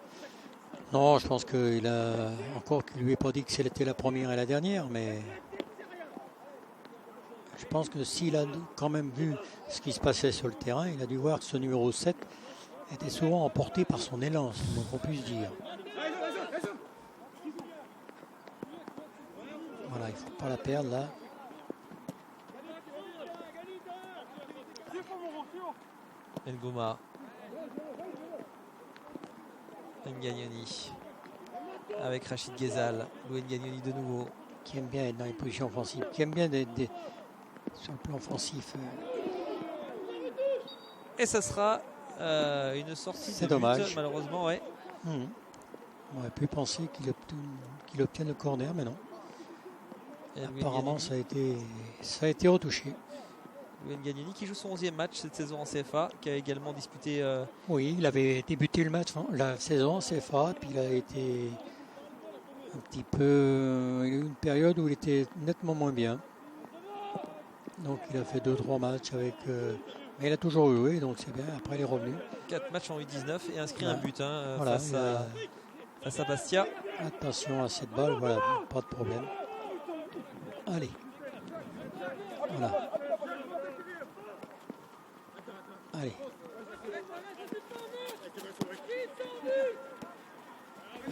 Non, je pense qu'il a encore qu'il lui ait pas dit que c'était la première et la dernière, mais je pense que s'il a quand même vu ce qui se passait sur le terrain, il a dû voir que ce numéro 7 était souvent emporté par son élan, c'est le moins qu'on puisse dire. Voilà, il ne faut pas la perdre là. Ngoma. Ngagnoni. Avec Rachid Ghezal. Louis Ngagnoni de nouveau. Qui aime bien être dans les positions offensives, qui aime bien être sur le plan offensif. Et ça sera une sortie de dommage. but, malheureusement, On aurait pu penser qu'il obtienne le corner, mais non. Et apparemment, ça a été retouché. Louis Gagnoni qui joue son 11e match cette saison en CFA, qui a également disputé. Oui, il avait débuté le match, la saison en CFA, puis il a été un petit peu. Il y a eu une période où il était nettement moins bien. Donc il a fait 2-3 matchs avec. Mais il a toujours joué, donc c'est bien. Après, il est revenu. 4 matchs en U19 et inscrit Voilà. un but Voilà, face à Bastia. Attention à cette balle, voilà, pas de problème. Allez. Voilà. Allez.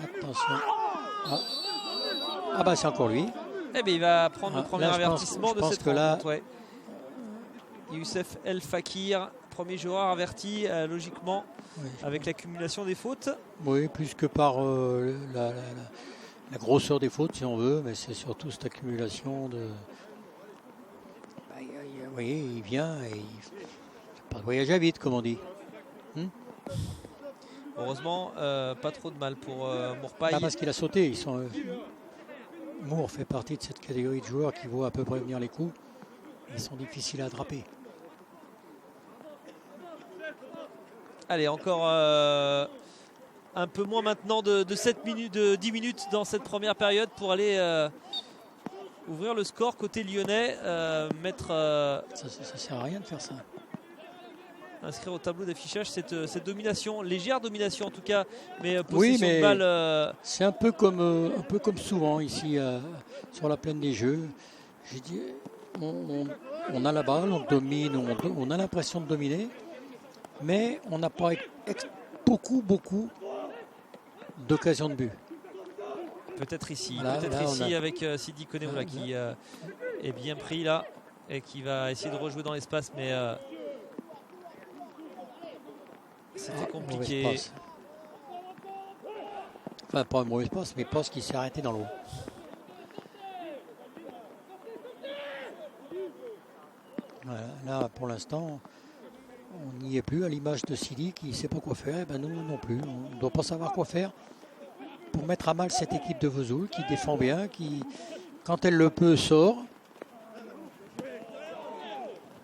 Attention. Ah bah c'est encore lui. Eh bien, il va prendre le premier là, avertissement de cette là, rencontre. Ouais. Youssef El Fakir, premier joueur averti, logiquement, avec l'accumulation des fautes. Oui, plus que par la grosseur des fautes, si on veut, mais c'est surtout cette accumulation de. Vous voyez, il vient et c'est pas de voyage à vide, comme on dit. Heureusement, pas trop de mal pour Mourpaille. Parce qu'il a sauté. Mour fait partie de cette catégorie de joueurs qui voient à peu près venir les coups. Ils sont difficiles à attraper. Allez, encore un peu moins maintenant de 7 minutes, de 10 minutes dans cette première période pour aller ouvrir le score côté lyonnais. Ça sert à rien de faire ça. Inscrire au tableau d'affichage cette domination, légère domination en tout cas, mais possession oui, mais de balle. C'est un peu comme souvent ici sur la plaine des Jeux. J'ai dit, on a la balle, on domine, on a l'impression de dominer, mais on n'a pas beaucoup d'occasions de but. Peut-être ici, là, avec Sidi Koneoula qui est bien pris là et qui va essayer de rejouer dans l'espace, mais c'était compliqué. Enfin, pas un mauvais passe, mais passe qui s'est arrêté dans l'eau. Voilà, là, pour l'instant, on n'y est plus à l'image de Sidi qui ne sait pas quoi faire. Et ben nous non plus. On ne doit pas savoir quoi faire pour mettre à mal cette équipe de Vesoul qui défend bien, qui, quand elle le peut, sort.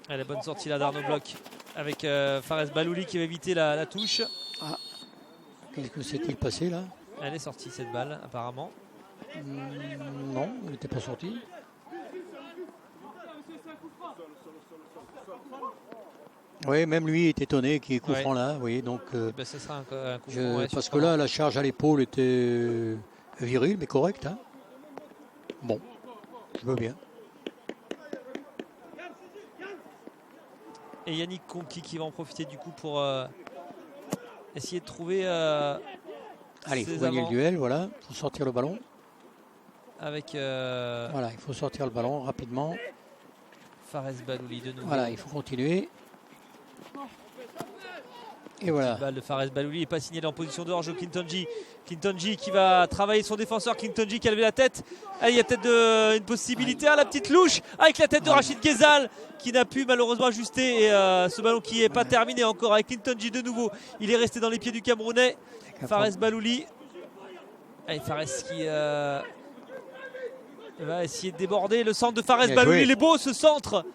La bonne sortie là d'Arnaud Bloch avec Fares Balouli qui va éviter la touche. Ah, qu'est-ce que s'est-il passé là? Elle est sortie cette balle apparemment. Non, elle n'était pas sortie. Oui, même lui est étonné qu'il y ait coup franc là. Oui, donc, ce sera un coup franc. Parce que là, la charge à l'épaule était virile, mais correcte. Hein. Bon, je veux bien. Et Yannick Conqui qui va en profiter du coup pour essayer de trouver. Allez, il faut gagner le duel, voilà. Il faut sortir le ballon. Avec. Voilà, il faut sortir le ballon rapidement. Fares Balouli de nouveau. Voilà, il faut continuer. Et voilà. Balle de Fares Balouli n'est pas signalé en position de hors-jeu. Clinton-J qui va travailler son défenseur. Clinton-J qui a levé la tête. Ah, il y a peut-être une possibilité à la petite louche avec la tête de Rachid Ghezal qui n'a pu malheureusement ajuster. Et ce ballon qui n'est pas terminé encore avec Clinton-J de nouveau. Il est resté dans les pieds du Camerounais. Fares Balouli. Allez, Fares qui va essayer de déborder. Le centre de Fares Balouli. Il est beau ce centre.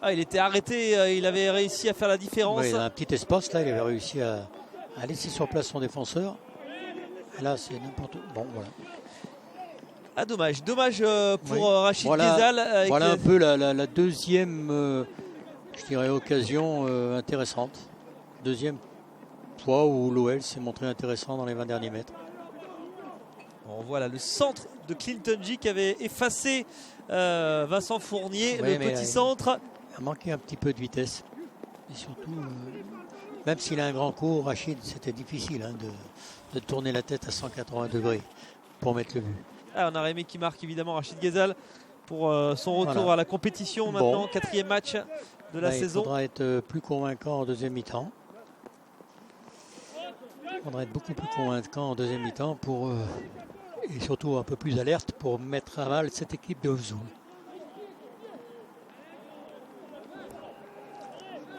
Ah, il était arrêté, il avait réussi à faire la différence. Oui, il a un petit espace là, il avait réussi à laisser sur place son défenseur. Et là, c'est n'importe où. Bon, voilà. Ah, dommage pour Rachid Ghezal. Voilà un peu la deuxième, je dirais, occasion intéressante. Deuxième fois où l'OL s'est montré intéressant dans les 20 derniers mètres. Bon, voilà le centre de Clinton-J qui avait effacé Vincent Fournier, le petit centre. Il a manqué un petit peu de vitesse. Et surtout, même s'il a un grand coup, Rachid, c'était difficile de tourner la tête à 180 degrés pour mettre le but. Ah, on a Rémi qui marque évidemment Rachid Ghezal pour son retour à la compétition maintenant. Quatrième match de la saison. Il faudra être plus convaincant en deuxième mi-temps. Il faudra être beaucoup plus convaincant en deuxième mi-temps pour, et surtout un peu plus alerte pour mettre à mal cette équipe de Vesoul.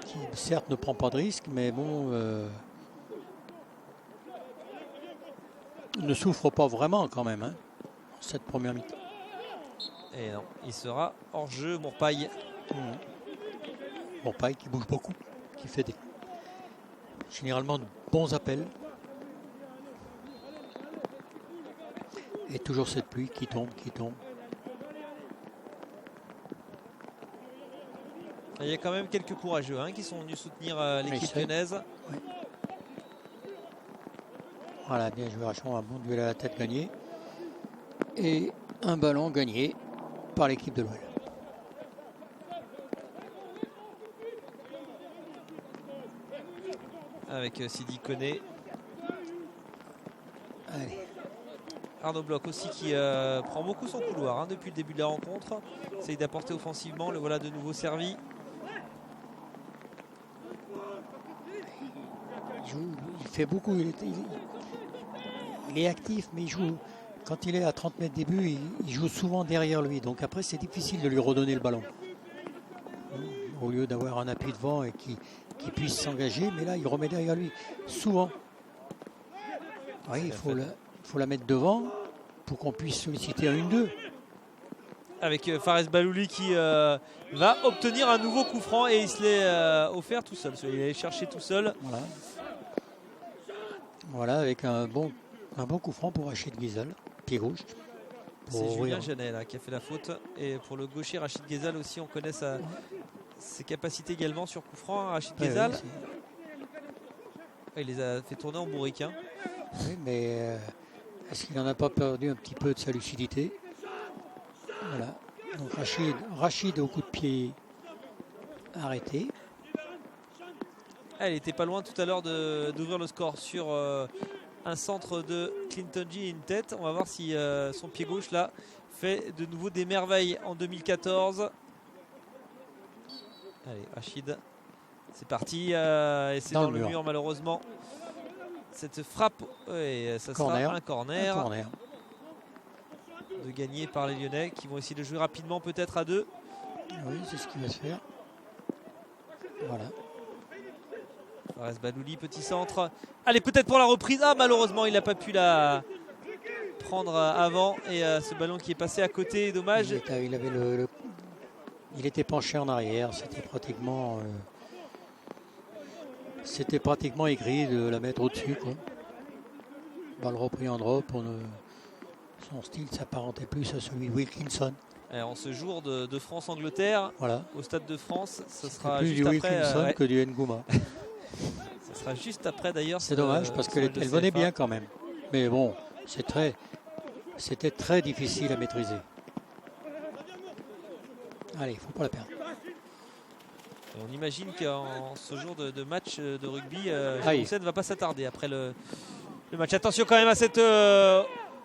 Qui certes ne prend pas de risque, mais bon, ne souffre pas vraiment quand même, hein, cette première mi-temps. Et non, il sera hors jeu, Mourpaille. Bon, pareil, qui bouge beaucoup, qui fait généralement de bons appels. Et toujours cette pluie qui tombe, qui tombe. Il y a quand même quelques courageux qui sont venus soutenir l'équipe lyonnaise. Oui. Voilà, bien joué Rachon, un bon duel à la tête gagné. Et un ballon gagné par l'équipe de l'OL. Avec Sidi Koné. Allez. Arnaud Bloch aussi qui prend beaucoup son couloir depuis le début de la rencontre. Essaye d'apporter offensivement, le voilà de nouveau servi. Il fait beaucoup, il est actif, mais il joue. Quand il est à 30 mètres début, il joue souvent derrière lui. Donc après, c'est difficile de lui redonner le ballon. Au lieu d'avoir un appui devant et qui puisse s'engager, mais là, il remet derrière lui. Souvent. Oui, il faut la mettre devant pour qu'on puisse solliciter un 1-2. Avec Fares Balouli qui va obtenir un nouveau coup franc et il se l'est offert tout seul. Il allait chercher tout seul. Voilà, avec un bon coup franc pour Rachid Ghezal, pied gauche. C'est Julien Janet qui a fait la faute. Et pour le gaucher, Rachid Ghezal aussi, on connaît ses capacités également sur coup franc. Rachid Ghezal, il les a fait tourner en bourrique. Oui, mais est-ce qu'il n'en a pas perdu un petit peu de sa lucidité? Voilà. Donc Rachid au coup de pied arrêté. Il était pas loin tout à l'heure d'ouvrir le score sur un centre de Clinton G et une tête. On va voir si son pied gauche là fait de nouveau des merveilles en 2014. Allez, Rachid, c'est parti. Et c'est dans le mur malheureusement. Cette frappe, et ça sera un corner. De gagner par les Lyonnais qui vont essayer de jouer rapidement peut-être à deux. Oui, c'est ce qui va se faire. Voilà. Fares Balouli, petit centre. Allez, peut-être pour la reprise. Ah, malheureusement, il n'a pas pu la prendre avant. Et ce ballon qui est passé à côté, dommage. Il était penché en arrière. C'était pratiquement écrit de la mettre au-dessus. Balle repris en drop. Son style s'apparentait plus à celui de Wilkinson. En ce jour de France-Angleterre, voilà. Au Stade de France, ce sera plus juste du après. Wilkinson que du Ngouma. Ce sera juste après d'ailleurs. C'est dommage parce qu'elle venait bien quand même. Mais bon, c'était très difficile à maîtriser. Allez, il ne faut pas la perdre. Et on imagine qu'en ce jour de match de rugby, Johnson ne va pas s'attarder après le match. Attention quand même à cette...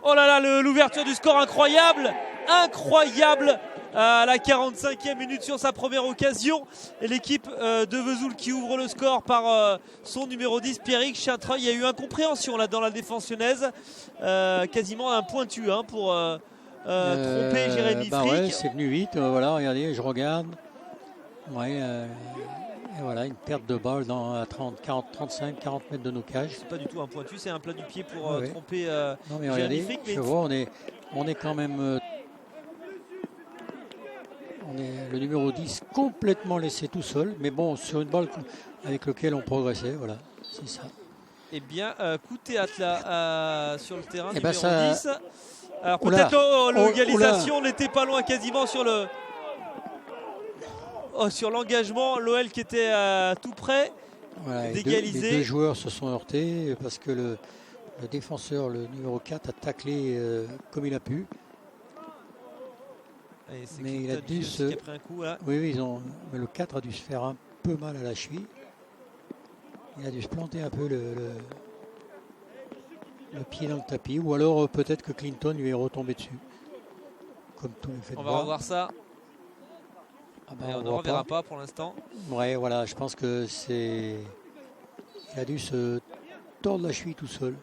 Oh là là, l'ouverture du score incroyable à la 45e minute sur sa première occasion. Et l'équipe de Vesoul qui ouvre le score par son numéro 10, Pierrick Chintreuil. Il y a eu incompréhension là dans la défense lyonnaise. Quasiment un pointu pour tromper Jérémy Frick. Ouais, c'est venu vite. Voilà, regardez, je regarde. Ouais, et voilà, une perte de balle à 35, 40 mètres de nos cages. C'est pas du tout un pointu, c'est un plat du pied pour tromper non, mais Jérémy regardez, Frick. Je vois, on est quand même... on est le numéro 10 complètement laissé tout seul. Mais bon, sur une balle avec laquelle on progressait. Voilà, c'est ça. Eh bien, coup de théâtre là sur le terrain, numéro 10. Alors peut-être l'égalisation n'était pas loin quasiment sur le... sur l'engagement, l'OL qui était tout près d'égaliser. Les deux joueurs se sont heurtés parce que le défenseur, le numéro 4, a taclé comme il a pu. Mais il a dû qui a pris un coup, là. Oui, mais le 4 a dû se faire un peu mal à la cheville. Il a dû se planter un peu le pied dans le tapis. Ou alors peut-être que Clinton lui est retombé dessus. Comme tout le fait. On va revoir ça. On ne reverra pas pour l'instant. Ouais, voilà, je pense que il a dû se tordre la cheville tout seul.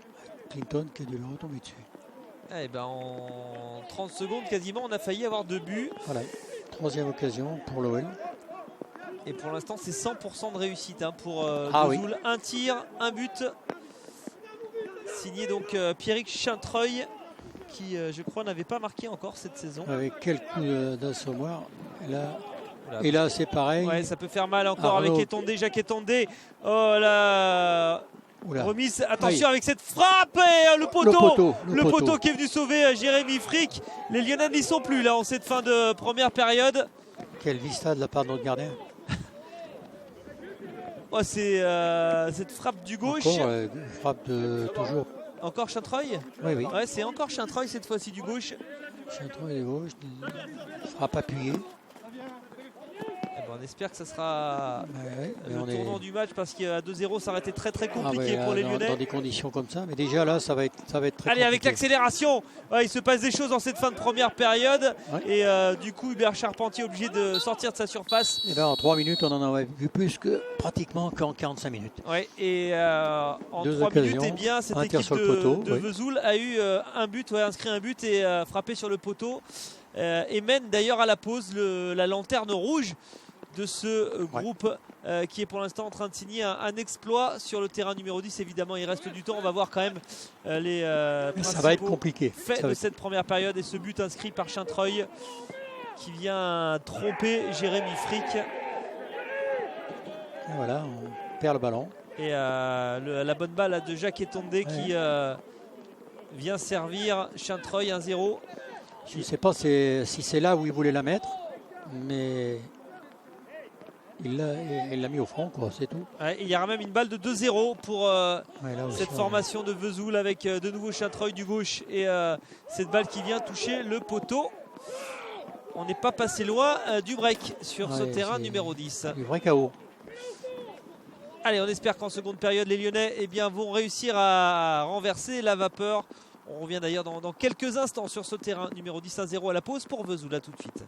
Clinton qui a dû lui retomber dessus. En 30 secondes quasiment, on a failli avoir 2 buts. Voilà, troisième occasion pour l'OL. Et pour l'instant, c'est 100% de réussite pour Vesoul. Oui. Un tir, un but. Signé donc Pierrick Chintreuil, qui je crois n'avait pas marqué encore cette saison. Avec quel coup d'assommoir. Là, Et là, c'est pareil. Ouais, ça peut faire mal encore Arnaud. avec Etondé, Jacques Etondé. Oh là. Oula. Remise, attention Aïe. avec cette frappe et le poteau. Le Poteau qui est venu sauver Jérémy Frick. Les Lyonnais n'y sont plus là en cette fin de première période. Quelle vista de la part de notre gardien. Oh, c'est cette frappe du gauche. Encore, frappe de toujours. Encore Chantreuil. Oui, oui. Ouais, c'est encore Chantreuil cette fois-ci du gauche. Chantreuil de gauche. Frappe appuyée. Eh ben, on espère que ça sera Ouais, mais le on tournant du match parce qu'à 2-0 ça aurait été très très compliqué ouais, pour les dans Lyonnais. des conditions comme ça. Mais déjà là, ça va être très Allez, compliqué. avec l'accélération, ouais, il se passe des choses dans cette fin de première période. Ouais. Et du coup, Hubert Charpentier est obligé de sortir de sa surface. Et ben, en 3 minutes, on en a vu plus que pratiquement qu'en 45 minutes. Ouais, et en 2 3 minutes, occasions, eh bien, cette un tir équipe sur le poteau, de oui. Vesoul a eu un but, ouais, inscrit un but et frappé sur le poteau. Et mène d'ailleurs à la pause la lanterne rouge de ce groupe qui est pour l'instant en train de signer un exploit sur le terrain numéro 10. Évidemment, il reste du temps. On va voir quand même les Ça va être principaux compliqué. faits Ça de va être- cette première période et ce but inscrit par Chantreuil qui vient tromper Jérémy Frick. Et voilà, on perd le ballon. Et la bonne balle là, de Jacques Etondé qui vient servir Chantreuil 1-0. Je ne sais pas si c'est là où il voulait la mettre, mais il l'a mis au front, quoi, c'est tout. Ouais, il y aura même une balle de 2-0 pour Ouais, là aussi, cette formation de Vesoul avec de nouveau Chantreuil du gauche et cette balle qui vient toucher le poteau. On n'est pas passé loin du break sur ce Ouais, terrain c'est numéro 10. du vrai chaos. Allez, on espère qu'en seconde période, les Lyonnais vont réussir à renverser la vapeur. On revient d'ailleurs dans quelques instants sur ce terrain numéro 10 1-0 à la pause pour Vesoul. À tout de suite.